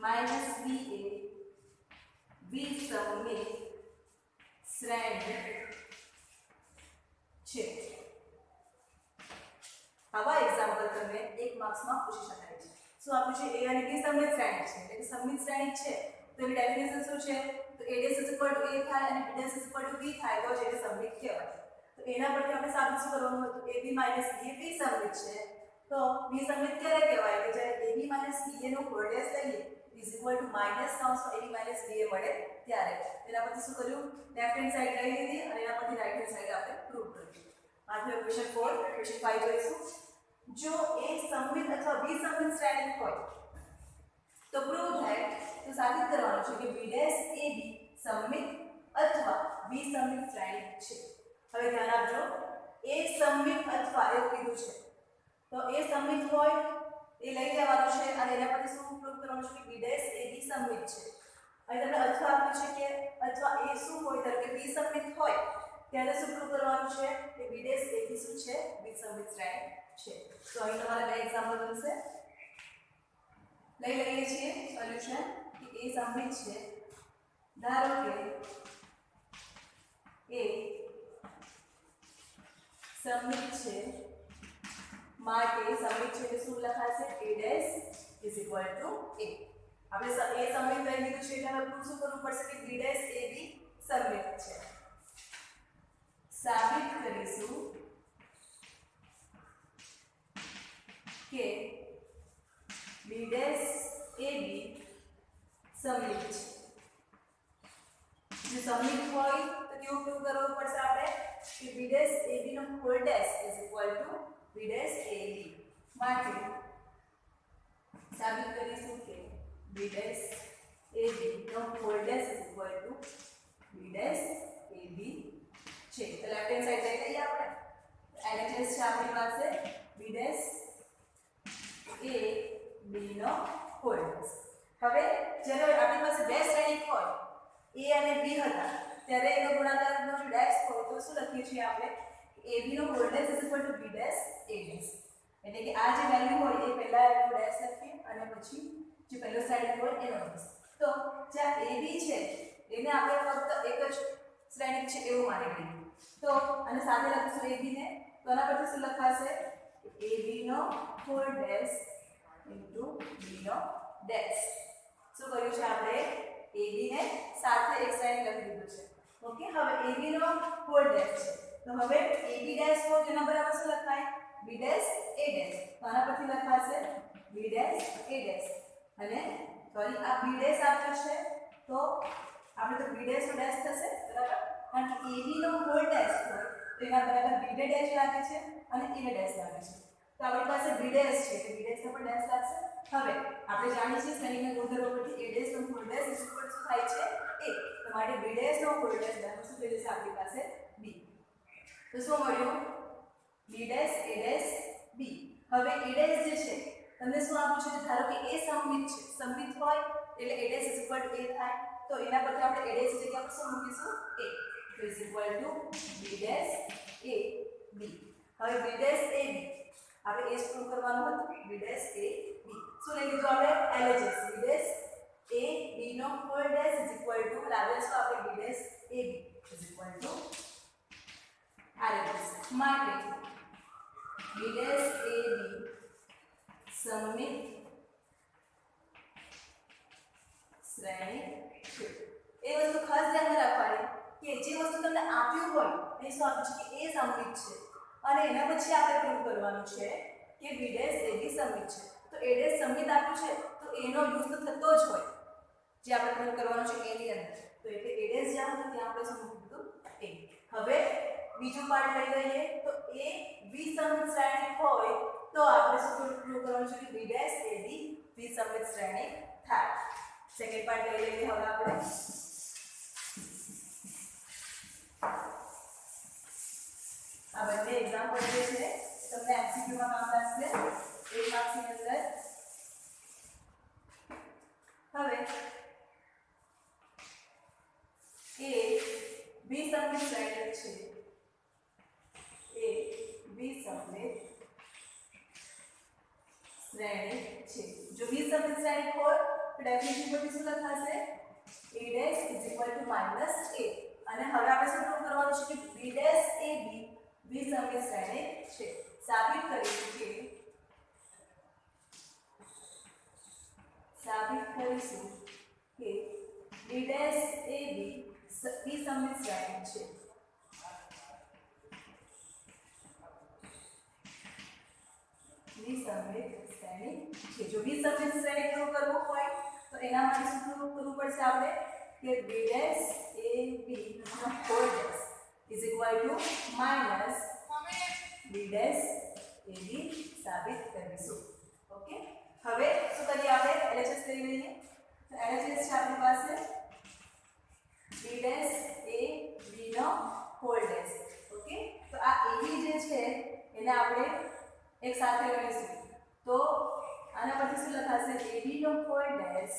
માઈનસ ba વિસમિત શ્રેણિક છે. આવા એક્ઝામ્પલ તમને 1 માર્ક્સમાં પૂછી શકાય છે. શું આપ્યું છે a અને b સમમિત શ્રેણિક છે એટલે કે સમમિત શ્રેણિક છે તો એની ડેફિનેશન શું છે તો a' = a થાય અને b' = b થાય તો જ એને સમમિત કહેવાય. તો એના પરથી આપણે સાબિત શું કરવાનું હતું ab - ba વિસમિત છે તો વિસમિત ક્યારે કહેવાય કે જ્યારે ab - ba નો હોલ ડેશ લઈએ = માઈનસ કૌંસમાં ab - ba મળે ત્યારે. એના પરથી શું કર્યું લેફ્ટ હેન્ડ સાઈડ લઈ લીધી અને એના પરથી રાઈટ હેન્ડ સાઈડ આપણે પ્રૂવ કર્યું. આજે ક્વેશ્ચન 4 ક્વેશ્ચન 5 જોઈશું. જો a સમમિત અથવા વિસમિત શ્રેણિક હોય તો પ્રૂવ ધેટ તો સાબિત કરવાનું છે કે b' ab સમમિત અથવા વિસમિત શ્રેણિક છે. હવે ધ્યાન આપજો a સમમિત અથવા એવું કીધું છે તો a સમમિત હોય એ લઈ લેવાનું છે અને એના પરથી શું પ્રૂવ કરવાનું છે કે b' ab સમમિત છે. અહીં તમને અથવા આપ્યું છે કે અથવા a શું હોય ધારો કે વિસમિત હોય ત્યારે શું પ્રૂવ કરવાનું છે કે b' ab શું છે વિસમિત શ્રેણિક છે. તો અહીં તમારા બે એક્ઝામ્પલ બનશે. લઈ લઈએ છીએ સોલ્યુશન કે એ સમમિત છે. ધારો કે એ સમમિત છે માટે સમમિત છે એટલે શું લખાશે a dash is equal two a. આપણે એ સમમિત લઈ લીધું છે એટલે હવે શું કરવું પડશે કે b ડેશ a b સમમિત છે. સાબિત કરીશું કે b ડેશ a b સમમિત છે. જો સમમિત હોય તો કેવું કરવું પડશે આપણે કે b ડેશ a b નો whole dash is equal to b dash a b. માટે સાબિત કરીશું કે b ડેશ a b નો whole dash is equal to b dash a b છે. તો લેફ્ટ હેન્ડ સાઈડ લઈ લઈએ આપણે. LHS છે આપણી પાસે b ડેશ a b નો હોલ ડેશ. હવે જ્યારે આપણી પાસે બે શ્રેણિક હોય a અને b હતા ત્યારે એનો ગુણાકારનો જો ડેશ હોય તો શું લખીએ છીએ આપણે ab નો whole dash is equal to b dash a dash. એટલે કે આ જે વેલ્યુ હોય એ પહેલા એનો ડેશ લખીએ અને પછી જે પહેલો શ્રેણિક હોય એનો ડેશ. તો જ્યાં ab છે એને આપણે ફક્ત એક જ શ્રેણિક છે એવું માની લઈએ. તો અને સાથે લખીશું ab ને તો આના પરથી શું લખાશે ab નો હોલ ડેશ ઇન્ટુ b નો ડેશ. શું કર્યું છે આપણે ab ને સાથે એક શ્રેણિક લખી દીધું છે. ઓકે. હવે ab નો હોલ ડેશ છે તો હવે ab ડેશ હોય તેના બરાબર શું લખાય b ડેશ a ડેશ. તો આના પરથી લખાશે b ડેશ a ડેશ અને સોરી આ b ડેશ આપ્યું છે તો આપણે તો b ડેશ નો ડેશ થશે બરાબર. કારણ કે ab નો હોલ ડેશ હોય તો એના બરાબર b ડેશ લાગે છે અને a ડેશ લાગે છે. તો આપણી પાસે b ડેશ છે એટલે b ડેશ નો પણ ડેશ લાગશે. હવે આપણે જાણીએ છીએ શ્રેણીના ગુણધર્મો પરથી a ડેશ નો whole dash is equal to થાય છે a. તો માટે b ડેશ નો હોલ ડેશ બરાબર શું થઈ જશે આપણી પાસે b. તો શું મળ્યું b dash a dash b. હવે a ડેશ જે છે તમને શું આપ્યું છે ધારો કે a સમમિત છે. સમમિત હોય એટલે a dash is equal two a થાય. તો એના પરથી આપણે a ડેશ જગ્યા પર શું મૂકીશું a is equal to b dash a b. હવે b ડેશ a b આપણે એ જ પ્રૂવ કરવાનું હતું b ડેશ a b. શું લઈ લીધું આપણે LHS b dash a b નો whole dash is equal to લાવીશું આપણે b dash a b is equal to LHS. માટે b ડેશ a b સમમિત શ્રેણિક છે. એ વસ્તુ ખાસ ધ્યાનમાં રાખવાની કે જે વસ્તુ તમને આપ્યું હોય એ શું આપ્યું છે કે એ સમમિત છે અને એના પછી આપણે પ્રૂવ કરવાનું છે કે b ડેશ a b સમમિત છે. તો a ડેશ સમમિત આપ્યું છે તો એનો યુઝ તો થતો જ હોય જે આપણે પ્રૂવ કરવાનું છે a ની અંદર. તો એટલે a ડેશ જ્યાં હતું ત્યાં આપણે શું મૂકીશું a. હવે બીજું પાર્ટ લઈ લઈએ તો a વિસમિત શ્રેણિક હોય તો આપણે શું પ્રૂવ કરવાનું છે કે b ડેશ a b વિસમિત શ્રેણિક થાય. સેકન્ડ પાર્ટ લઈ લઈએ હવે આપણે. આ બંને એક્ઝામ્પલ જે છે તમને MCQ માં કામ લાગશે 1 માર્ક્સ ની અંદર. હવે એ વિસમિત શ્રેણિક છે. એ વિસમિત શ્રેણિક છે. જો વિસમિત શ્રેણિક હોય તો ડેફિનેશન પરથી શું લખાશે a dash is equal to minus a. અને હવે આપણે શું પ્રૂવ કરવાનું છે કે b ડેશ a b વિસમિત શ્રેણિક છે. સાબિત કરીશું કે b ડેશ a b વિસમિત શ્રેણિક છે. વિસમિત શ્રેણિક છે. જો વિસમિત શ્રેણિક પ્રૂવ કરવું હોય તો એના માટે શું પ્રૂવ કરવું પડશે આપણે કે b ડેશ a b નો whole dash is equal to minus b dash a b સાબિત કરીશું. ઓકે. હવે શું કરીએ આપણે LHS લઈ લઈએ. તો LHS છે આપણી પાસે b ડેશ a b નો હોલ ડેશ. ઓકે. તો આ a b જે છે એને આપણે એક સાથે ગણીશું તો આના પરથી શું લખાશે ab નો whole dash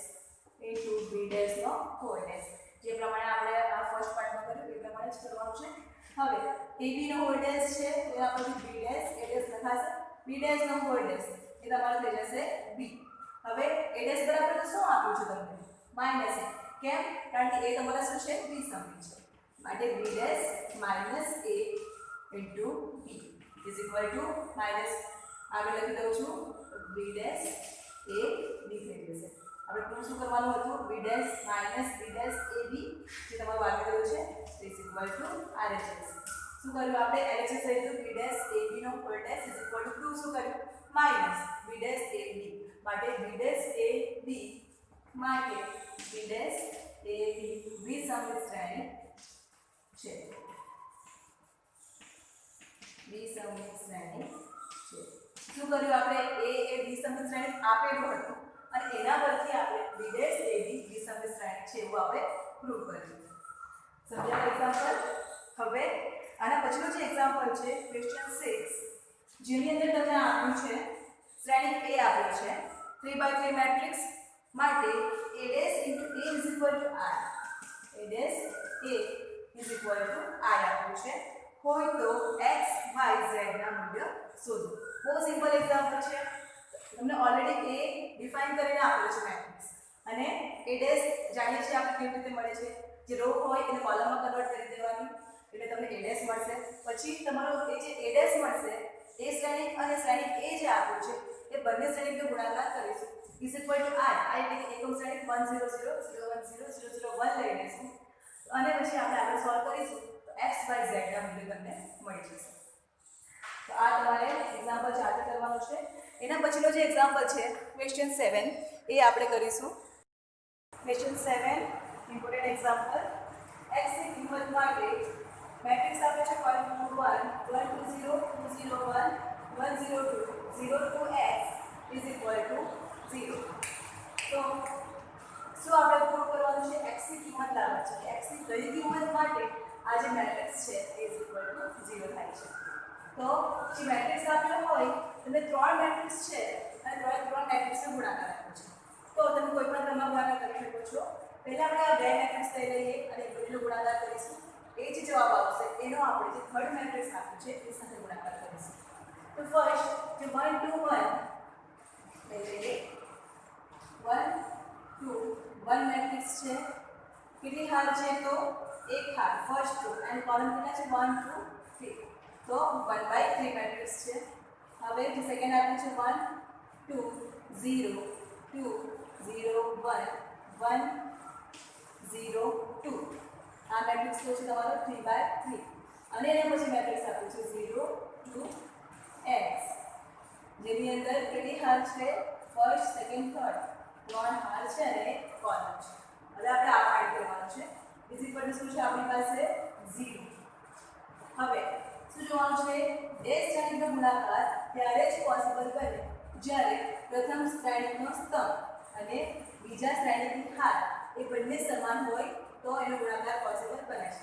into b dash નો હોલ ડેશ. જે પ્રમાણે આપણે આ ફર્સ્ટ પાર્ટમાં કર્યું એ પ્રમાણે જ કરવાનું છે. હવે ab નો હોલ ડેશ છે તો એના પરથી b ડેશ a ડેશ લખાશે બી ડેશ નો હોલ ડેશ એ તમારું થઈ જશે બી. હવે એ ડેશ બરાબર તો શું આપ્યું છે તમને માઈનસ a. કેમ? કારણ કે એ તમારા શું છે દ્વિસંગી છે માટે b dash minus a into b is equal to minus આગળ લખી દઉં છું બી ડેશ a બી થઈ જશે. આપણે પ્રૂવ શું કરવાનું હતું b dash minus b dash a b જે તમારું આગળ ગયું છે ઇઝ ઇક્વલ ટુ RHS. શું કર્યું આપણે LHS થઈ ગયું બી ડેશ a બી નો whole dash is equal to prove શું કર્યું minus b dash a b માટે બી ડેશ a બી માટે બી ડેશ a બી દ્વિસંગી શ્રેણી છે. દ્વિસંગી શ્રેણી છે. શું કર્યું આપણે એ દ્વિસંગી શ્રેણી આપેલું હતું અને એના પરથી આપણે બી ડેશ a બી દ્વિસંગી શ્રેણી છે એવું આપણે પ્રૂવ કર્યું. સમજાયું એક્ઝામ્પલ? હવે આના પછીનું જે એક્ઝામ્પલ છે ક્વેશ્ચન 6 જેની અંદર તમને આપ્યું છે શ્રેણી a આપેલી છે 3x3 મેટ્રિક્સ માટે a dash into a is equal two r. a dash a is equal two r આપ્યું છે હોય તો x y z ના મૂલ્ય શોધો. બહુ સિમ્પલ એક્ઝામ્પલ છે. તમને ઓલરેડી a ડિફાઇન કરીને આપેલો છે મેટ્રિક્સ અને a ડેશ જાણીએ છીએ આપણે કેવી રીતે મળે છે જે રો હોય એને કોલમમાં કન્વર્ટ કરી દેવાની એટલે તમને a ડેશ મળશે. પછી તમારો એ જે a ડેશ મળશે એ શ્રેણી અને શ્રેણી a જે આપ્યું છે એ બંને શ્રેણીનો ગુણાકાર કરીશું ઇઝ ઇક્વલ ટુ r. આ એટલે કે એકમ શ્રેણી 1 0 0 0 1 0 0 0 1 લઈ લઈશું અને પછી આપણે આગળ સોલ્વ કરીશું તો x y z ના મૂલ્ય તમને મળી જશે. તો આ તમારે એક્ઝામ્પલ 4 કરવાનું છે. એના પછીનો જે એક્ઝામ્પલ છે ક્વેશ્ચન 7 એ આપણે કરીશું. ક્વેશ્ચન 7 ઇમ્પોર્ટન્ટ એક્ઝામ્પલ x ની કિંમત માટે મેટ્રિક્સ આપે છે column number 1 1 2 0 2 0 1 1 0 2 0 2 x is equal two 0. તો શું આપણે પ્રૂવ કરવાનું છે x ની કિંમત લાવવાની છે x ની કઈ કિંમત માટે આ જે મેટ્રિક્સ છે એ ઇઝ ઇક્વલ ટુ 0 થાય છે. તો જે મેટ્રિક્સ આપેલો હોય તમે ત્રણ મેટ્રિક્સ છે અને ત્રણ મેટ્રિક્સનો ગુણાકાર આપ્યો છે તો તમે કોઈ પણ ક્રમમાં ગુણાકાર કરી શકો છો. પહેલા આપણે આ બે મેટ્રિક્સ લઈ લઈએ અને બંનેનો ગુણાકાર કરીશું. એ જે જવાબ આવશે એનો આપણે જે થર્ડ મેટ્રિક્સ આપ્યું છે એ સાથે ગુણાકાર કરીશું. તો ફર્સ્ટ જે 1 2 1 લઈ લઈએ 1 2 1 મેટ્રિક્સ છે કેટલી હાર છે તો એક હાર ફર્સ્ટ રો એન્ડ કોલમ કેટલા છે 1 2 3 તો 1/3 મેટ્રિક્સ છે. હવે જે સેકન્ડ આપ્યું છે 1 2 0 2 0 1 1 0 2 આ મેટ્રિક્સ તો છે તમારો 3/3 અને એના પછી મેટ્રિક્સ આપ્યું છે 0 2 x જેની અંદર કેટલી હાર છે ફર્સ્ટ સેકન્ડ થર્ડ ત્રણ હાર છે અને કોલમ છે. હવે આપણે આ ફાઇન્ડ કરવાનું છે ઇઝ ઇક્વલ ટુ શું છે આપણી પાસે 0. હવે શું જોવાનું છે એ શ્રેણીનો ગુણાકાર ત્યારે જ પોસિબલ બને જ્યારે પ્રથમ શ્રેણીનો સ્તંભ અને બીજા શ્રેણીની હાર એ બંને સમાન હોય તો એનો ગુણાકાર પોસિબલ બને છે.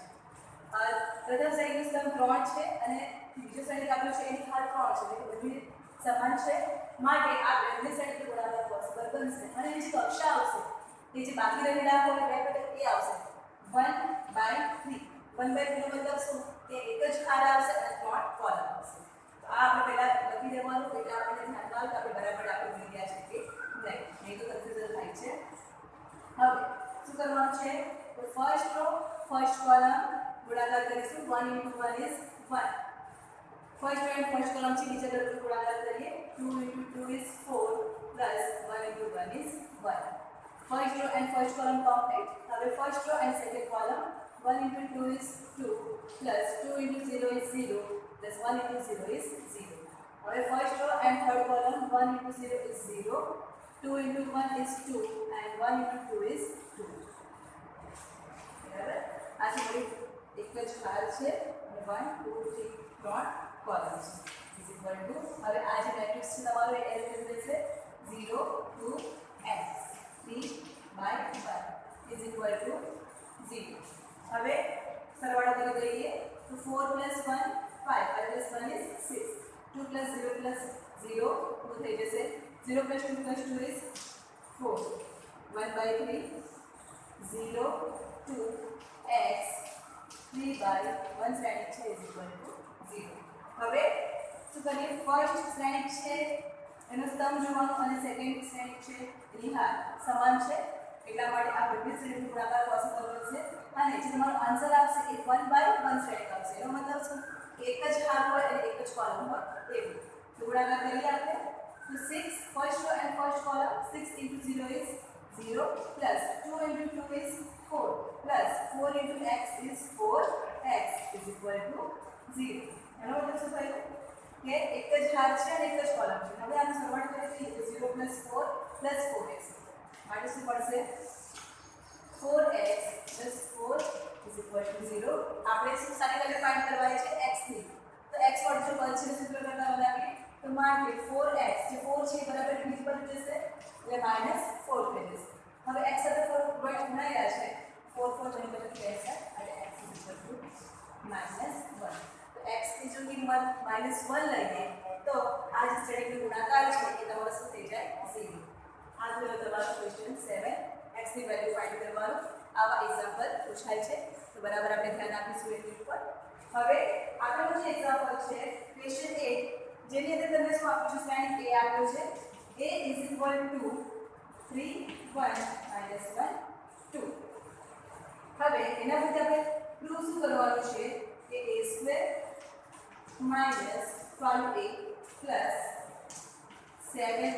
પ્રથમ શ્રેણીનો સ્તંભ 3 છે અને બીજો શ્રેણી આપ્યો છે એની હાર 3 છે એટલે બંને સમાન છે માટે આ બંને શ્રેણીનો ગુણાકાર પોસિબલ બનશે અને એની જે કક્ષા આવશે એ જે બાકી રહેલા હોય બ્રેકેટ એ આવશે 1/3. 1/3 નો મતલબ શું કે એક જ હાર આવશે અને 3 કોલમ આવશે. તો આ આપણે પહેલા લખી દેવાનું એટલે આપણે ધ્યાનમાં આવે કે આપણે બરાબર આપણે ભણી ગયા છે કે નહીં તો કન્ફ્યુઝન થાય છે. હવે શું કરવાનું છે તો ફર્સ્ટ રો ફર્સ્ટ કોલમ ગુણાકાર કરીશું 1 * 1 is 1. First row and first column છે બીજા તરફ ગુણાકાર કરીએ 2 * 2 is 4 plus 1 * 1 is 1. First row and first column complete. Now first row and second column 1 * 2 is 2 plus 2 * 0 is 0 plus 1 * 0 is 0. Now first row and third column 1 * 0 is 0, 2 * 1 is 2 and 1 * 2 is 2. બરાબર આ છે બધી એક જ હાર છે અને 1 2 3 3 કોલમ છે ઇઝ ઇક્વલ ટુ હવે આ જે મેટ્રિક્સ છે તમારો એ એલિમેન્ટ રહેશે 0 2 x 3/1 is equal to 0. હવે સરવાળો કરી દઈએ તો 4 + 1 5 5 + 1 is 6 2 + 0 + 0 2 થઈ જશે 0 + 2 + 2 is 4 1/3 0 2 x 3/1 શ્રેણી છે is equal to 0. હવે શું શું કરીએ ફર્સ્ટ શ્રેણિક છે એનો સ્તંભ જોવાનો અને સેકન્ડ શ્રેણિક છે એની હાર સમાન છે એટલા માટે આ બધી શ્રેણીનો ગુણાકાર પોસિબલ છે અને જે તમારો આન્સર આવશે એ 1/1 શ્રેણિક આવશે એનો મતલબ શું એક જ હાર હોય અને એક જ કોલમ હોય એવું તો ગુણાકાર કરીએ આપણે તો 6 first row and first column 6 into 0 is 0 plus 2 into 2 is 4 plus 4 into x is 4x is equal to 0 એનો મતલબ શું થયું કે એક જ હાર છે અને એક જ કોલમ છે હવે આનો સરવાળો કરીએ તો 0 plus 4 plus 4x માટે શું પડશે 4x plus 4 is equal to 0 આપણે શું સારી વેલ્યુ ફાઇન્ડ કરવાની છે x ની તો x વડે જો પદ છે સૂત્ર કરતા બનાવીએ તો માન કે 4x જે 4 છે બરાબર બીજી પર જશે એટલે -4 થઈ જશે હવે x સાથે 4 વડે ગુણાયા છે 4 4 જઈને બદલી જશે એટલે x is equal to -1 તો x ની જો કિંમત -1 લઈએ તો આ જે શ્રેણીનો ગુણાકાર છે એ તમારો શું થઈ જાય 0 આ થયો તમારો ક્વેશ્ચન 7 x ની વેલ્યુ ફાઇન્ડ કરવાનું આવા એક્ઝામ્પલ પૂછાય છે તો બરાબર આપણે ધ્યાન આપીશું એની ઉપર હવે આગળનો જે એક્ઝામ્પલ છે ક્વેશ્ચન 8 જેની અંદર તમને શું આપ્યું છે શ્રેણિક a આપ્યો છે a is equal to 3 1 -1 2 હવે એના પછી આપણે પ્રૂવ શું કરવાનું છે કે a² - 12a plus 7i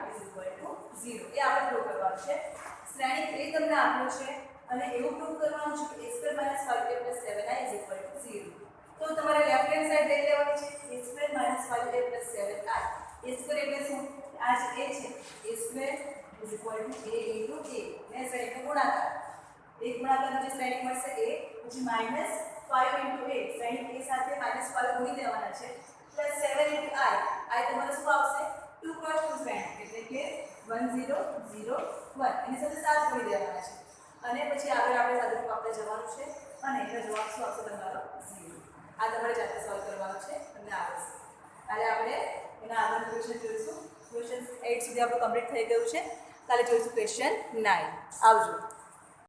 is equal to 0 એ આપણે પ્રૂવ કરવાનું છે શ્રેણિક a તમને આપ્યો છે અને એવું પ્રૂવ કરવાનું છે કે a² - 5a plus 7i is equal to 0 તો તમારે લેફ્ટ હેન્ડ સાઈડ લઈ લેવાની છે a² - 5a plus 7i a² એટલે શું આ જે a છે a² is equal to a into a ને શ્રેણિકનો ગુણાકાર એક ગુણાકારનો જે શ્રેણિક મળશે a પછી -5 into a શ્રેણિક a સાથે -5 ગુણી દેવાના છે પ્લસ 7 into i તમારે શું આવશે 2 × 2 શ્રેણિક એટલે કે 1 0 0 1 એની સાથે 7 ગુણી દેવાના છે અને પછી આગળ આપણે સાદુરૂપ આપણે જવાનું છે અને એનો જવાબ શું આવશે તમારો 0 આ તમારે જાતે સોલ્વ કરવાનો છે તમને આવશે કાલે આપણે એના આગળનું ક્વેશ્ચન જોઈશું ક્વેશ્ચન 8 સુધી આપણું કમ્પ્લીટ થઈ ગયું છે કાલે જોઈશું ક્વેશ્ચન 9 આવજો